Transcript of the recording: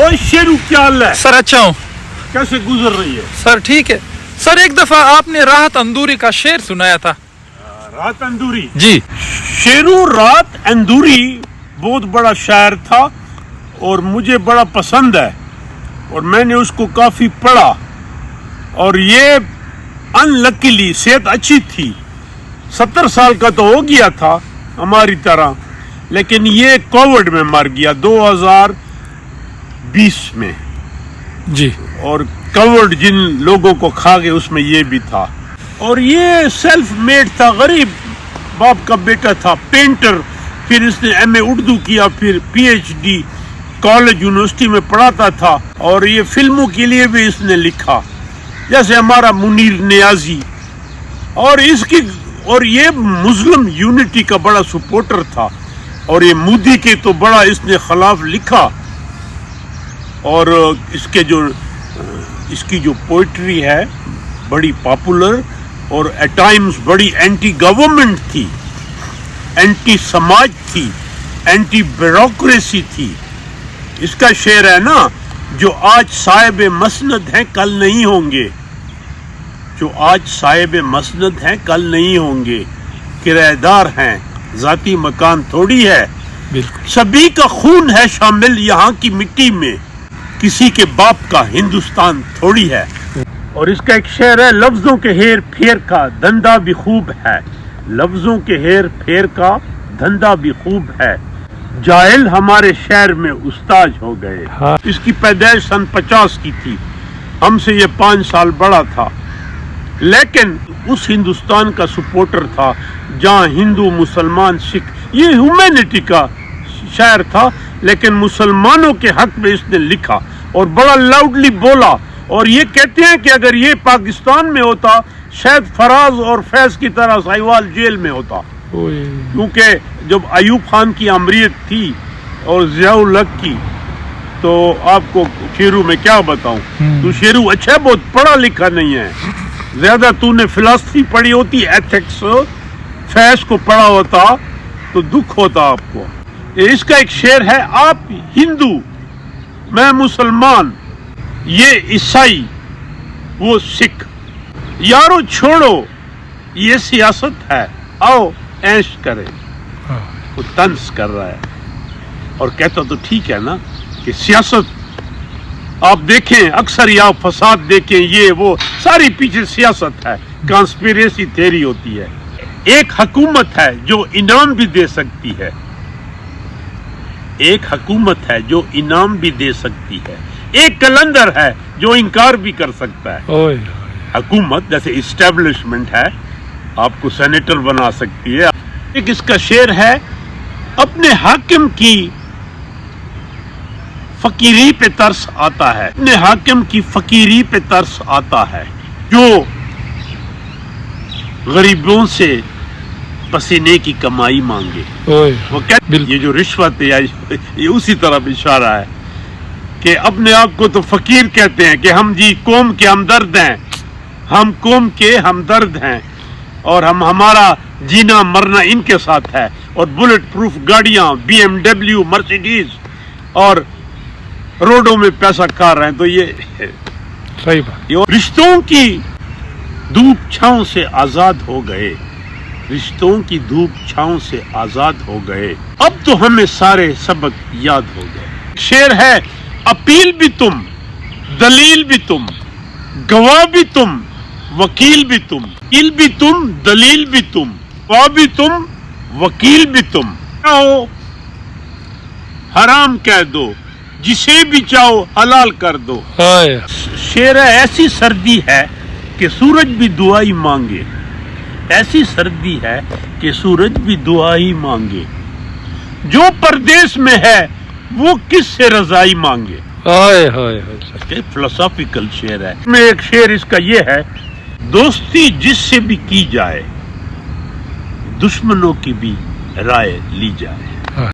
اور शेरू क्या हाल है सर अच्छा हूँ कैसे गुजर रही है सर ठीक है सर एक दफा आपने राहत अंदूरी का शेर सुनाया था राहत अंदूरी जी शेरू राहत अंदूरी बहुत बड़ा शायर था और मुझे बड़ा पसंद है और मैंने उसको काफी पढ़ा और ये अनलकीली सेहत अच्छी थी 70 साल का तो हो गया था हमारी तरह लेकिन ये कोविड में मर गया 2020 में जी और कोविड जिन लोगों को खा गए उसमें ये भी था और ये सेल्फ मेड था गरीब बाप का बेटा था पेंटर फिर इसने एमए उर्दू किया फिर पीएचडी कॉलेज यूनिवर्सिटी में पढ़ाता था और ये फिल्मों के लिए भी इसने लिखा जैसे हमारा मुनीर नियाजी और ये मुस्लिम यूनिटी का बड़ा सपोर्टर था और ये मोदी के तो बड़ा इसने खिलाफ लिखा और इसकी जो पोइट्री है बड़ी पॉपुलर और एट टाइम्स बड़ी एंटी गवर्नमेंट थी एंटी समाज थी एंटी ब्यूरोक्रेसी थी इसका शेर है ना जो आज साहिब मसनद हैं कल नहीं होंगे जो आज साहिब मसनद हैं कल नहीं होंगे किराएदार हैं जाती मकान थोड़ी है बिल्कुल सभी का खून है शामिल यहाँ की मिट्टी में किसी के बाप का हिंदुस्तान थोड़ी है और इसका एक शेर है लफ्जों के हेर फेर का धंधा भी खूब है लफ्जों के हेर फेर का धंधा भी खूब है जाहिल हमारे शहर में उस्ताद हो गए हाँ। इसकी पैदाइश सन 50 की थी हमसे ये 5 साल बड़ा था लेकिन उस हिंदुस्तान का सपोर्टर था जहाँ हिंदू मुसलमान सिख ये ह्यूमैनिटी का शायर था लेकिन मुसलमानों के हक में इसने लिखा और बड़ा लाउडली बोला और ये कहते हैं कि अगर ये पाकिस्तान में होता शायद फराज और फैज की तरह साहिवाल जेल में होता क्योंकि जब अयूब खान की अमरीत थी और जियाउल हक की तो आपको शेरू में क्या बताऊं तू शेरू अच्छा बहुत पढ़ा लिखा नहीं है ज्यादा तूने फिलॉसफी पढ़ी होती एथिक्स फैज को पढ़ा होता तो दुख होता आपको इसका एक शेर है आप हिंदू मैं मुसलमान ये ईसाई वो सिख यारो छोड़ो ये सियासत है आओ ऐश करे वो तंज कर रहा है और कहता तो ठीक है ना कि सियासत आप देखें अक्सर यहाँ फसाद देखें ये वो सारी पीछे सियासत है कॉन्स्पिरेसी थ्योरी होती है एक हुकूमत है जो इनाम भी दे सकती है एक हुकूमत है जो इनाम भी दे सकती है एक कलंदर है जो इनकार भी कर सकता है हुकूमत जैसे इस्टेब्लिशमेंट है आपको सेनेटर बना सकती है एक इसका शेर है अपने हाकिम की फकीरी पे तरस आता है अपने हाकिम की फकीरी पे तरस आता है जो गरीबों से पसीने की कमाई मांगे वो कहते ये जो रिश्वत है ये उसी तरफ इशारा है कि अपने आप को तो फकीर कहते हैं कि हम जी कौम के हमदर्द हैं हम कौम के हमदर्द हैं और हमारा जीना मरना इनके साथ है और बुलेट प्रूफ गाड़ियां BMW मर्सिडीज और रोडों में पैसा खा रहे हैं तो ये सही बात रिश्तों की धूप छांव से आजाद हो गए रिश्तों की धूप छांव से आजाद हो गए अब तो हमें सारे सबक याद हो गए शेर है अपील भी तुम दलील भी तुम गवाह भी तुम वकील भी तुम इल भी तुम दलील भी तुम गवाह भी तुम वकील भी तुम चाहो हराम कह दो जिसे भी चाहो हलाल कर दो शेर है ऐसी सर्दी है कि सूरज भी दुआ ही मांगे ऐसी सर्दी है कि सूरज भी दुआ ही मांगे जो परदेश में है वो किससे रजाई मांगे फिलोसॉफिकल शेर है में एक शेर इसका ये है दोस्ती जिससे भी की जाए दुश्मनों की भी राय ली जाए